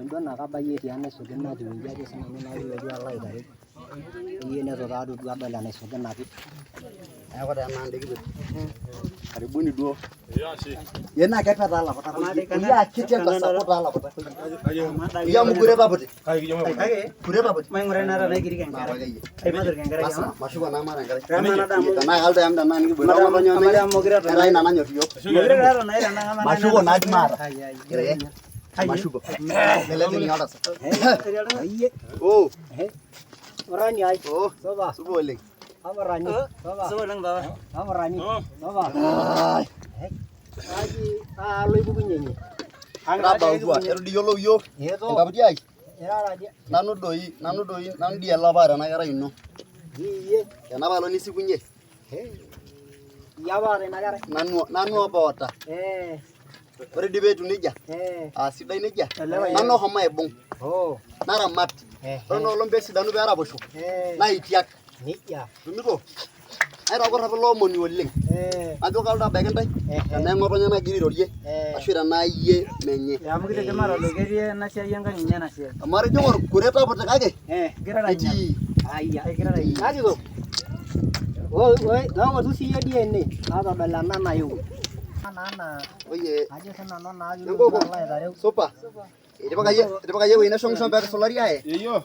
Ndo nakabayie tiana isuke natiu ajo sinanu nayiolotu alo aitayu. Iye netu taadoi adol enaisuke napi. Neeku taa ena ndikipik. Karibuni duo. Ye naa kepe taa laputa. Ye akiti entasapu taa laputa. Ye mukure paputi. Kure paputi. Maing'uraa enata naikirik enkerai. Maturuk enkerai ama. Mashuko naa mara enkerai. Tenaa kaldo yam tenaa nikiboita. Enkerai nanyor iyiok. Mashuko naa maata. Mashuko. Melele ni alasa. Oh. Orani ai. Oh. Soba. Subo oleng. Amarani. Soba. Soba lang baba. Amarani. Soba. Aji loipukunye nye. Raba udua. Erudi yiolou iyiok. Enkaputi ai. Nanu doi nanu die lapa tena kerai ino. Iye. Tenapa alo nisikunye. Iyapa tena kerai. Nanu apa ota. Ore dii peetu nejia. Sidai nejia. Nanu homo aibung. Naramat. Ore nolong peesidanu peeraposho. Naitiak. Nejia. Tumito. Aitagor apa ilo omoni oleng. Ajo kaldo abaiki ntae. Tenaa ng'otonye nagira airorie. Ashu tenaa iyie menye. Amu kitegemea ajo ketii ena siai enkang' inyi ena siai. Amatejo orkure taputi kake. Girara etii. Ayia. Girara etii. Kakito. Oi, ng'otu siyie dii ene. Atodol ena naewuo. Oye. Ajo sinanu naa piilo aitarew. Supa. Itipikayie ewueji neshong'ishong peetusulari ae. Iyo.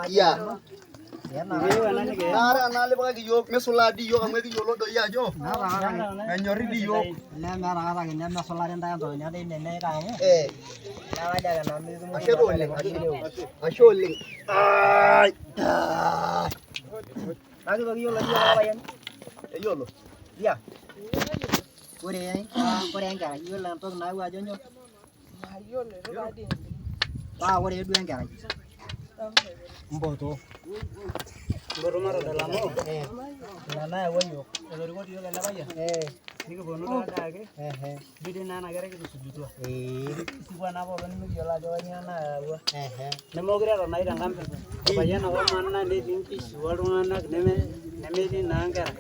Iya. Nara nalipikaki iyiok misulaa dii iyiok amu ekiyiolo doi ajo menyorri dii iyiok. Meeta kata nemesulari ntae entoki nedei nemeika amu. Nakaja ake nanu itumoki. Ashe oleng. Ashe oleng. Kakito kiyiolo dii olapayian. Eyiolo. Iya. Ore enkerai iyiolo entoki naewuo ajo nyoo? Mayiolo tadi. Paa ore duo enkerai. Mboto. Mboto matodol amu. Ina nayawua iyiok. Etorikuoki iyiok ele payian. Nikiponu taadake. Bidi naa ena kerai kitusujutua. Isipu ena pookin nimikiyiolo ajo kanyioo nayawua. Nemeekure eton nai tenkampe. Orpayian ake omana netii nkishu oltung'anak nemetii naa nkera.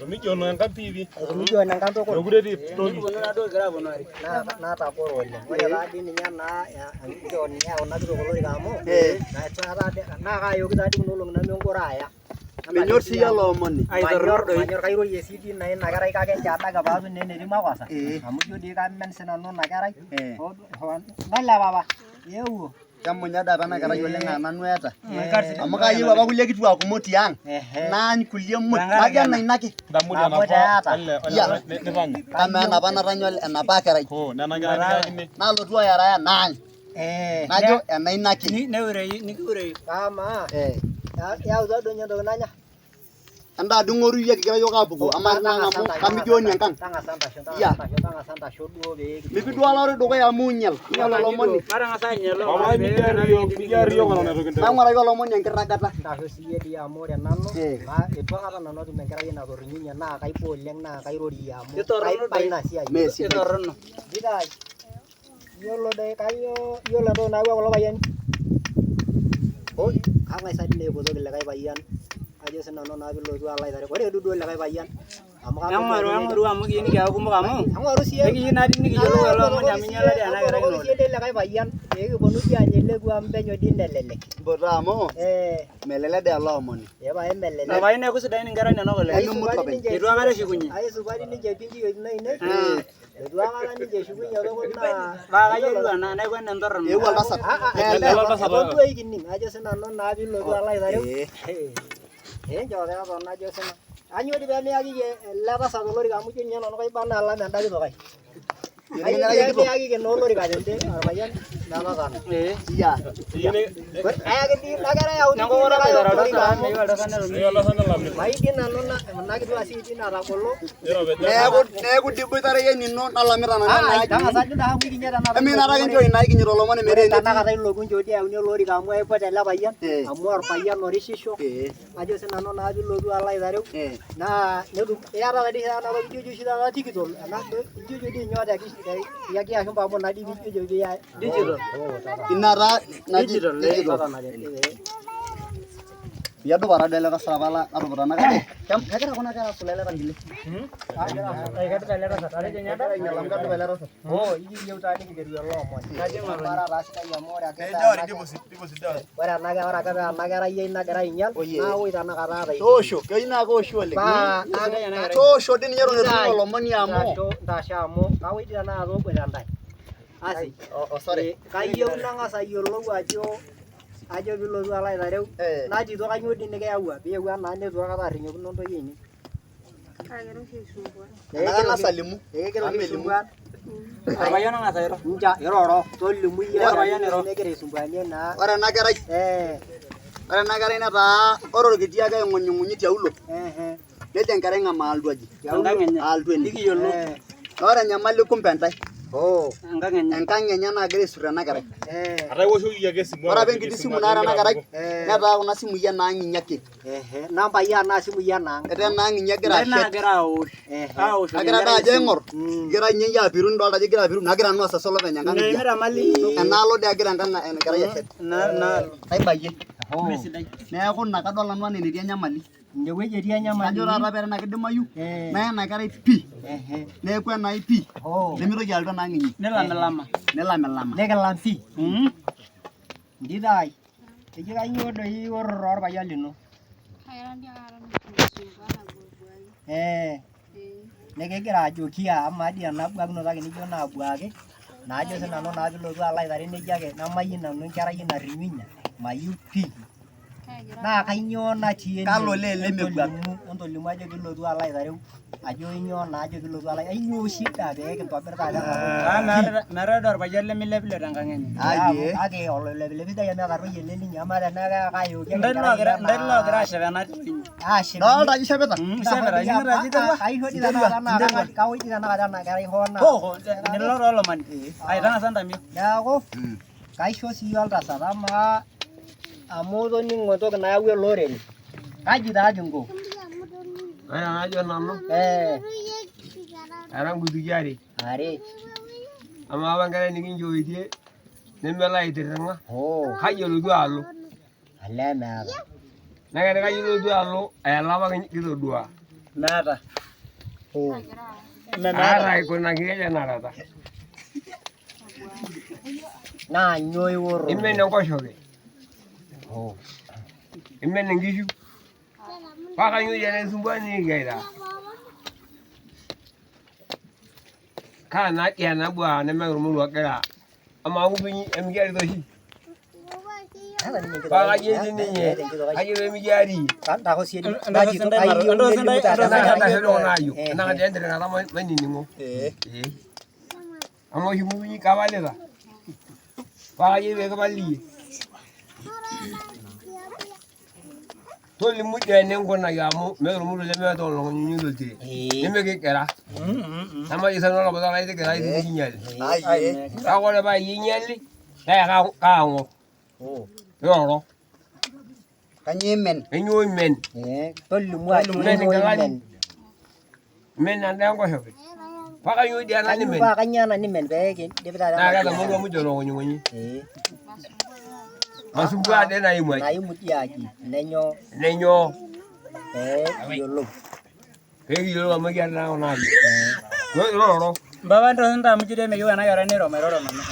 Mikiono enkang' piipi. Mikiono enkang' tukul. Mekure etii toki. Nikiponu naaduo kigira aponu are. Naatagoro oleng. Ore taadii ninye naa kion ninye eyau ina kitok olorika amu. Naa kaayoki taadii kuna olong'i naminkure aya. Menyorr sii iyie ele omoni. Manyorr kairorie sii dii naa ina kerai kake nchoo adake paatum naa enetii makosa. Amu ijo dii kamen sinanu ina kerai. Nole papa. Eewuo. Kemunya dii apa ena kerai oleng aa nanu eeta. Amu kayieu apa kulie kituak kumok tiang'. Naany kulie muj. Najo ena ina ake. Kamaa enapa natanya enapa kerai. Nalotu ayaraya naany. Najo ena ina ake. Nikiureyu. Kamaa. Yautua duo ninye entoki nanya. Endaa duo ing'oru iyie kigira iyiok aapuku. Amaa amu kamikioni enkang'. Tang'asa ntasho duo pee mipi duo alauti dukuya amu inyal olomoni. Matang'asa ainyal. Mang'uraki olomoni enkirragata. Ntasho siiyie dii amu ore nanu eitu aikata nanu atum enkerai natorrinye naa kaiba oleng naa kairorie amu kaiba ina siai. Kitorrono. Bitai. Iyiolo doi kanyoo iyiolo entoki nayawua kulo payiani? Kang'ae sa dii naipotoki likae payian ajo sinanu naa piilotu alo aitarew. Ore duo likae payian amu eng'oru amu kiyieu nikiaku kumok amu eng'oru sii ekiyieu naadii nikiyiolou ele omoni amu inyala dii ena kerai ino. Ore sii likae payian peekiponu dii anya ele kuam penyo dii nelelek. Mboto amu melelek dii ele omoni. Pae melelek. Pae neeku sidain inkera inonok oleng. Eitu aikata eshukunye. Aisupati ninche pii nkiyioitin ainei. Eitu aikata ninche eshukunye oleng naa paa kayiolou ena neeku ene entorrono. Eewuo oltasat. Duo ikining ajo sinanu naa piilotu alo aitarew. Enchoo keeton ajo sinanu. Anyoo dii peemiyaki ele tasat olorika amu ijo ninye nanu kaiba naa alam enda kitok ai. Ayaki naa olorika tende orpayian menotana. Iya. Ayaki dii ina kerai auti olorika amu maidii nanu ina kitua sii dii natagolo. Neeku dii boitare iyie nino nalamita nanu ena aji. Tang'asa dii taa amu kinyi tenakata. Eminata ake nchoo ina kinyito olomoni metaa tenakata iloku nchoo dii ayauni olorika amu aipot ele payian amu orpayian orishisho. Ajo sinanu naa piilotu alo aitarew. Naa iyata taadii enatoki ijo oshi taata tikitol ijo dii nyoo yaki ashu mpambo nadi ijo digital. Ina taa naji Digital. Ya do para dele tasara pala atu putana kade. Kegira kuna kera sulele tangile. Kayak kata lera satare jenya ada. Nyalam kadu bele rasa. Oh, iki yeu tadi kigeru lo mo. Kaje maro. Para rasta ya mora ke. Deposit daw. Ore ora kabe anagera yei nagera inyal. Na oi tana kata dai. Tosho, keina ko shole. Ba Tosho din nyero ne lomoni amo. Ndasha amo. Kawoi tana azo kwe tandai. Asi. Oh sorry. Kayieu nang'asa ayiolou ajo pilotu alo aitereu natito kanyio dii nikiyawua piiyewua naa netu aikata arrinyokuno ntoyie ine. Nang'asa alimu. Ekegira aisumbuan. Arpayian nang'asa airo. Nja iroro tolimu iyie Arpayian iro. negira aisumbuanie naa. Ore ena kerai. Ore ena kerai netaa ore orkiti ake aing'unyung'unyi tiaulo. Nejo enkerai ng'amaa altuaji. Enkang enye. Altueni. Nikiyiolo. Ore enyamali kumbe entai. Oh. Enkang enye nagira aisur ena kerai. Atai woshoki ake simu. Ore apa enkiti simu naata ena kerai netaa kuna simui enaang' inyi ake. Nambai anaa simui enaang'. Etaa enaang' inyi egira ashet. Nagira aosh. Aosh. Agira taa ajo aing'or. Egira ninye iyie apiru nidolta ajo egira apiru. Nagira nanu asasa olopeny enkang' idia. Nemira mali. Enaalo dii egira enkerai ashet. Aibayie. Mesidai. Neeku ina kadol nanu enaa enetii enyamali. Indewueji etii enyamali. Kajo taata pee ena kidimayu naa ena kerai pii. Neeku enai pii. Nemitoki alotu enaang' inyi. Nelamilama. Nelamilama. Nikilam pii. Ndita ai. Eji kanyio doi iworro orpayian lino? Nikigira ajoki amaa dii ena bwakunoto ake nijo naabuaki naajo sinanu naa pilotu alo aitare nejia ake namayieu nanu enkerai narrinyunya mayieu pii. Naa kanyio natii ene? Kalo lele mebuak. Ontolimu ajo pilotu alo aitareu ajo inyoo naa ajo pilotu alo ainyoo shida pee kintobir taata. Meeta doi orpayian lemilepilep tenkang' enye. Kake oloilepilepi sidai amu etarruoyie ele ninye amaa tenaa kayooki Ndai logira ashep ena tirinyi. Ashep. Dolta ajo ishapita. Ishapita, inyimita ajo iterua. Kaisho dii tenakata naa kawoji tenakata ena kerai hoo naa. Nilo toolomani. Aitang'asa ntamio. Neeku kaisho sii oltasat amaa amu toning'o entoki nayawua ele orere. Kaji taa kinko? Ore enajo nanu, era nkutukie are. Amaa apa enkerai nikinchooitie nemelo aitirring'a. Kaji elotu alo? Olee meeta. Nekere kaji elotu alo elapa kitodua. Meeta. Aata aikunaki keja narata. Naa nyoo iworro? Imen enkoshoke. Imen inkishu. Paa kanyoo dii enaisumbua nikigaita. Kaa nadia ena bwa nemeeta ormoruo ogira. Amaa ng'utunyi emikiarito oshi. Paa kaji etii ninye. Kaji pemikiari. Ntako sii enakati entirring'ata mainining'o. Amaa oshi ng'utunyi kapalita. Paa kaji pee kipaliyie. Tolimu dii eninkunaki amu meeta ormoruo lemeeta olong'onyinyi loltire. Nemekigera. Namajo sinanu olapata lai tigira aitiki kinyali. Kake ore paa iyie inyali naa kaang'or. Iroro. Kanyoo imen? Kanyoo imen? Tolimu ajo Imen inkilani. Imen endaa enkoshoke. Paa kanyoo dii ena nimen? Paa kanyoo ena nimen pee kidip taata. Naa keeta ormoruo muj olong'onying'onyi. Masumbua ade naimu aji. Naimu dii aji. Nenyoo? Nenyoo? Kiyiolou. Pee kiyiolou amu kiata naa kuna aji. Iroro. Mbaba ndo nta mujire meyieu ena kerai niro mairoro nanu.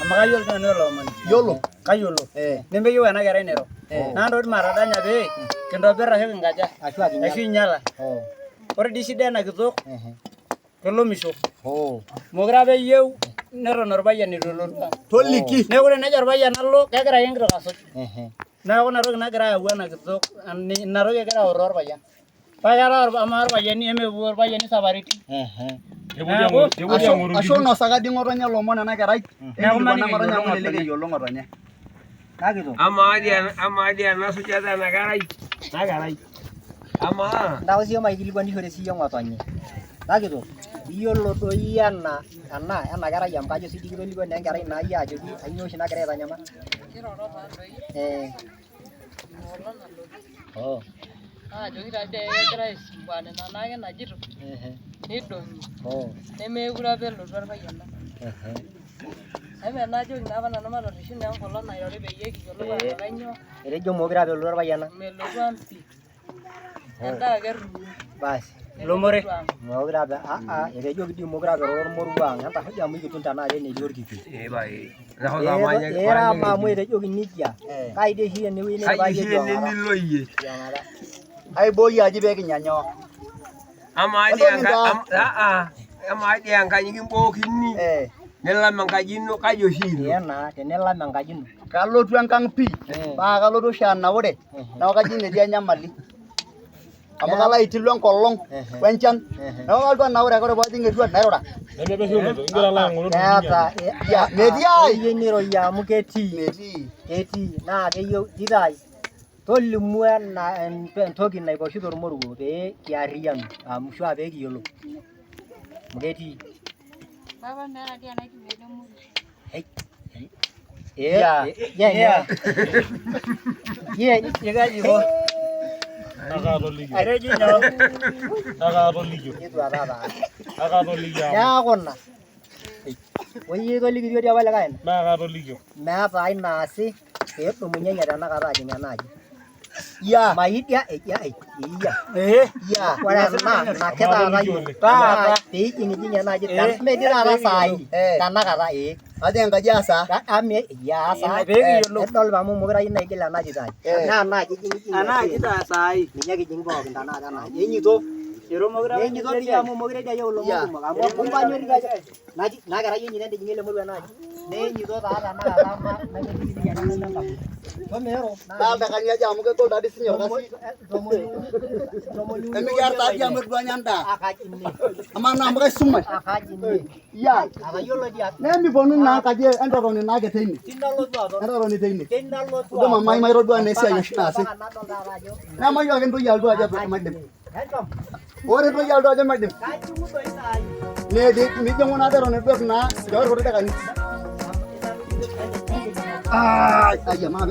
Amu kayiolo nanu ele omoni. Yiolo? Kayiolo. Nemeyieu ena kerai niro. Naa ntokitin matadanya pee kintobir ashu kinkaja. Ashu inyala. Ore dii shida ena kitok kelomisho. Mokure apa eyieu neton orpayian itu elotu. Toliki. Neeku tenejo orpayian alo kegira ake enkitoo asuj. Neeku ina toki nagira ayau ena kitok ina toki egira aorro orpayian. Paa keeta amaa orpayiani emepuo orpayiani saparitin. Ashu inosaka dii ng'otonye lomon ena kerai. Neeku maniki ng'otonye amu elelek eyiolo ng'otonye. Kakito. Amaa dii ena sujata ena kerai. Ena kerai. Amaa. Ntako sii maikilikuanishore sii ng'otonye. Kakito. Iyiolo doi ena kerai amu kajo sii dii kitolikuan naa enkerai naa iyie ajoki ainyoo oshi nagira aitanyamal. Kiroro taadoi. Ajoki taadoi egira aisumbua nena naake najito. Nidong'i. Nemekure apa elotu orpayian lang. Ame najoki naa apa nanu matorishu naa enkolong nairori peyie kiyiolou ajo kanyoo Etejo mokure apa elotu orpayiana. melotu ang' pii. Endaa ake etum. Basi. Lomore. Mokure apa etejoki dii mokure apa ormoruo ang'. Entahoji amu ikitum tenakata enetii orkikuyu. Era amu etejoki nijia. Kai dii oshi enewueji niloyie. Aiboi aji pee kinyanyoo. Amaa dii enkaji kimbokini. Nelam enkaji ino kaji oshi ilo. Ena tenelam enkaji ino. Kalotu enkang' pii. Paa kalotu oshi anaure. Neeku kaji netii enyamali. Amu kalo aitilu enkolong wenchan. Neeku kalotu anaure ore paajing etua nairura. Keeta metii ai. Keyieu niroyie amu ketii. Ketii naa keyieu titai. Tolimu entoki naiposhito ormoruo pee kiarriyianu amu shua pee kiyiolou. Amu ketii. Papa meeta dia naikimie ele moruo. Kaji iko? Atejo nyoo? Neeku ina. Oyie tolikitio dia apa likae ina? Meeta ai naasi pee edumunye tenakata ajing enaaji. Maidia iya. Ore ena nakitaata yiok. Pee ijing enaaji metii taata saai tenakata Ajo enkaji asa. Ame asa pee kiyiolou. Edol amu mokure ayieu naigil enaaji taai. Naa enaaji ijing. Enaaji taa saai. Ninye kijing pookin tenakata enaaji. Enyito. Enyito dii amu mokure dii ayieu ilomon kumok. Amu kumpanyori aja. Naa kerai enyito entijing'ie ele moruo enaaji. Nenyito taa tenakata naikiliki enaaji. Tomero. Naa kanyaja amu kegol taadi sinye orkasi. Emikiar taadi amu etu anya endaa. Amaa naa amu kaisumash. Akayiolo dia. Nemiponu naa enkaji entotoni naake teine. Entotoni teine. Udo mamai maitodua naa esiai oshi naasi. Nemayieu ake ntoki alotu ajo maidim. Ore ntoki alotu ajo maidim. Mijing'u naa eton etu etum naa irkuti dakikani. Ai, maa